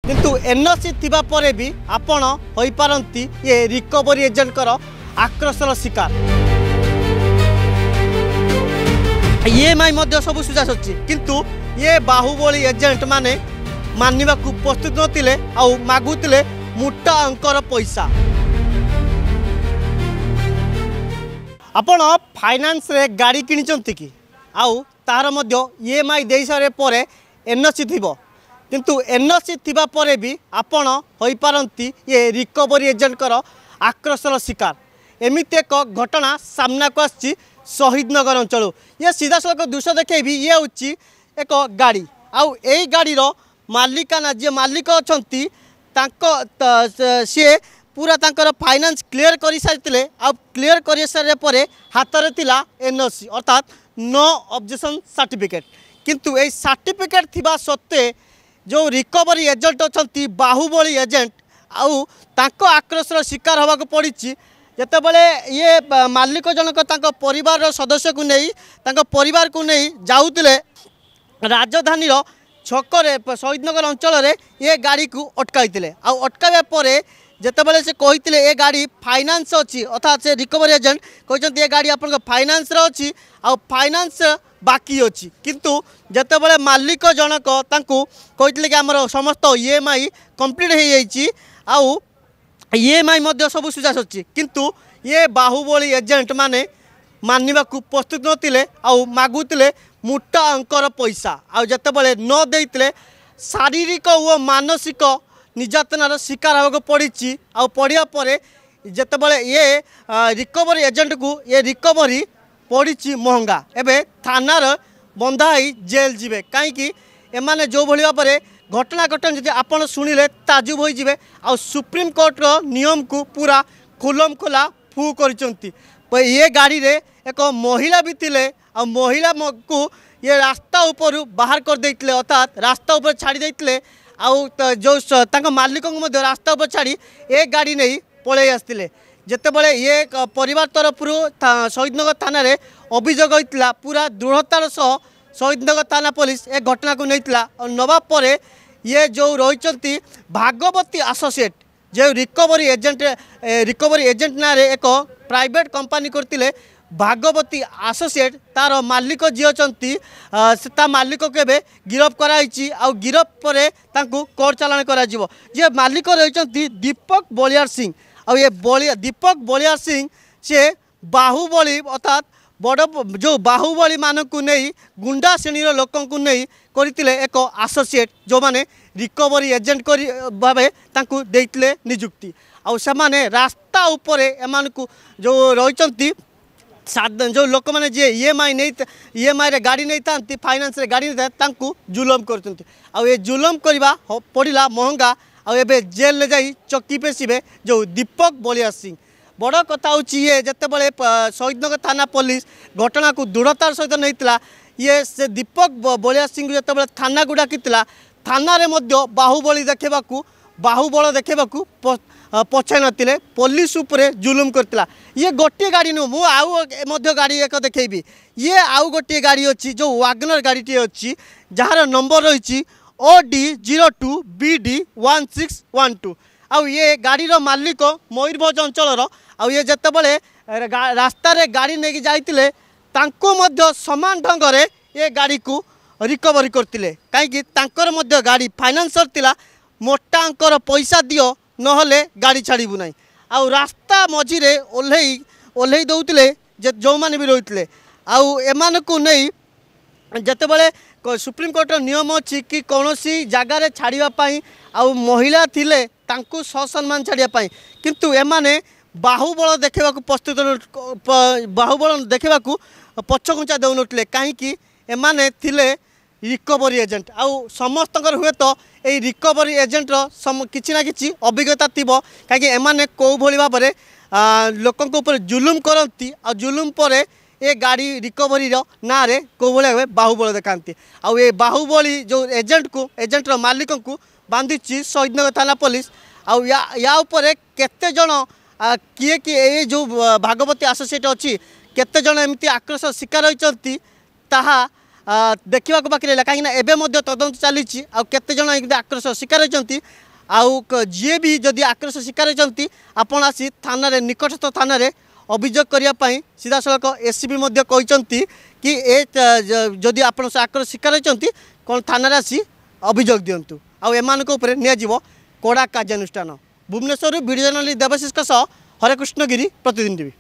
किंतु एनओसी थिबा परे भी आपण होई पारंती ये रिकवरी एजेंट कर आक्रोशर शिकार। ईएमआई मध्य सब सुझा सच्ची किंतु ये बाहुबली एजेंट माने मानिबा को प्रस्तुत नथिले आउ मागुतिले मोटा अंकर पैसा। आपण फाइनान्स रे गाड़ी किनिचंती कि आउ तार मध्य ईएमआई देई सारे परे एनओसी थिबो किंतु एनओसी थिबा परे भी आपण होई पारंती ये रिकवरी एजेंट कर आक्रोशर शिकार। एमिति एक घटना सामना को आछि शहीद नगर अंचल। ये सीधा सड़क दृश्य देखे भी ये होची एक गाड़ी आउ एई गाड़ीर मालिकाना जे मालिक अछंती तांको सी पूरा तांकर फाइनान्स क्लियर कर सारी आ क्लियर कर सारे परे हाथ में थिला एनओसी अर्थात नो ऑब्जेक्शन सर्टिफिकेट। किंतु ए सर्टिफिकेट थिबा सत्वे जो रिकवरी एजेंट अछंती बाहुबली एजेंट आउ तांको आक्रोशर शिकार होगा पड़ी जेतेबेले ये मालिक जनक तांको परिवार सदस्य को नहीं तांको परिवार को नहीं जाउतिले राजधानी छकरे शहीदनगर अंचल ये गाड़ी को अटकाई आ अटकाइबा परे जेतेबेले से कहितिले ए गाड़ी फाइनान्स अच्छी अर्थात से रिकवरी एजेंट कहते ये गाड़ी आपन फाइनान्स अच्छी आ फाइनान्स बाकी अच्छी किंतु जेतेबेले मालिक जनक तांको कहितिले कि हमर समस्त ईएमआई कंप्लीट हो जाइए आउ ईएमआई मध्य सब सुझा सच्ची किंतु ये बाहुबली एजेंट माने मानिबा को प्रस्तुत नथिले आउ मागुतिले मोटा अंकर पैसा आउ जेतेबेले न देइतिले शारीरिक और मानसिक निर्यातनार शिकार होगा पड़ी आ पड़ा पर जितेबाला ये रिकवरी एजेंट को ये रिकवरी पड़ी महंगा एवं थानार बंधाई जेल जीवे कहीं एमाने जो भाई भाव में घटना घटन जी आप शुणिले ताजुब होइजिबे आ सुप्रीम कोर्ट रो नियम को पूरा खुलम खोला फू कर ये गाड़ी रे एक महिला भी थिले आ महिला को ये रास्ता ऊपर बाहर कर देइतिले अर्थात रास्ता ऊपर छाड़ी देइतिले आउ जो तांको मालिक को रास्ता पर छाड़ी ए गाड़ी नहीं पलि आसते जितेबाला ये परिवार तरफ शहीदनगर थाना रे अभियोग होता पूरा दृढ़तार सह शहीदनगर थाना पुलिस ए घटना को नहीं और नवा परे ये जो रही भागवती एसोसिएट जो रिकवरी एजेंट ना रे एक प्राइवेट कंपनी करते भागवती एसोसिएट तार मालिक जी अच्छा मालिक के गिरफ कराई आ गिरफ पर कोर्ट चालान कर जे मालिक रही दीपक बलियार सिंह आ ये दीपक बलियार सिंह से बाहुबली अर्थात बड़ जो बाहुबली मान को नहीं गुंडा श्रेणी लोक नहीं करते एक एसोसिएट जो माने रिकवरी एजेंट भाव देते निजुक्ति आने रास्ता उपर एम जो रही जो लोक मैंने जी ईएमआई नहीं ईएमआई रे गाड़ी नहीं था फाइनान्स रे गाड़ी नहीं था जुलम कर जुलम करवा पड़ा महंगा आबे जेल ले जाई चक्की पेशिबे जो दीपक बलियार सिंह। बड़ कथा ये जितेबाला शहीदनगर थाना पुलिस घटना को दृढ़तार सहित नहीं ये से दीपक बलियार सिंह जितेबाला थाना को डाकी थाना रे मध्य बाहुबली बाहुबल देखा पछाई नथिले पुलिस उपरे जुलुम करतिला। ये गोटे गाड़ी नु मु आउ मध्य गाड़ी एक देखेबी ये आउ गोटे गाड़ी अच्छी जो वागनर गाड़ी अच्छी जार नंबर रही OD02 BD 1612 आउ ये गाड़ीर मालिक मयूरभंज अंचल आउ ये जितेबाला रास्ता रे गाड़ी नहीं जाइतिले तांको मध्य समान ढंग रे ये गाड़ी को रिकवरी करतिले कहीं तांकर मध्य गाड़ी फाइनान्सर तिला मोटा अंकर पैसा दियो नहले गाड़ी छाड़बू ना आउ रास्ता मझीरे ओल्है दौले जो मैंने भी रही आम को नहीं जितेबाला सुप्रीम कोर्ट नियम अच्छी कि कौन सी जगार छाड़ापी आउ महिला थिले तांको ससम्मान छाड़ापी किंतु एमाने बाहुबल देखा प्रस्तुत बाहुबल देखा पछघुंचा दौन कहीं एमाने थिले रिकवरी एजेंट आउ समस्त हुए तो ये रिकवरी एजेंट किसी ना कि अभिज्ञता थी कहीं एमाने कौ भली भाव में लोक जुलुम करती आ जुलुम पर ये गाड़ी रिकवरी ना रे कौ भाई बाहुबल देखाती आउ ये बाहुबली जो एजेंटर मालिक को बांधी शहीदनगर थाना पुलिस आउ या उपर केते जन किए कि ये जो भागवती एसोसिएट अच्छी केते जन एमती आक्रोश शिकार होती देखा बाकी रहा कहीं एवं तदंत चली केते जन आक्रोश शिकार होती जी भी जदि आक्रोश शिकार होती आपण आसी थाना निकटस्थ थाना अभियोग करने सीधा सड़क एससीपी कहते कि जदि आप आक्रोश शिकार होती कौन थाना आसी अभियोग दिंतु आमानक कड़ा कार्यानुष्ठान भुवनेश्वर वीडियो जर्नलिस्ट देवशीष हरेकृष्ण गिरी प्रतिदिन टीवी।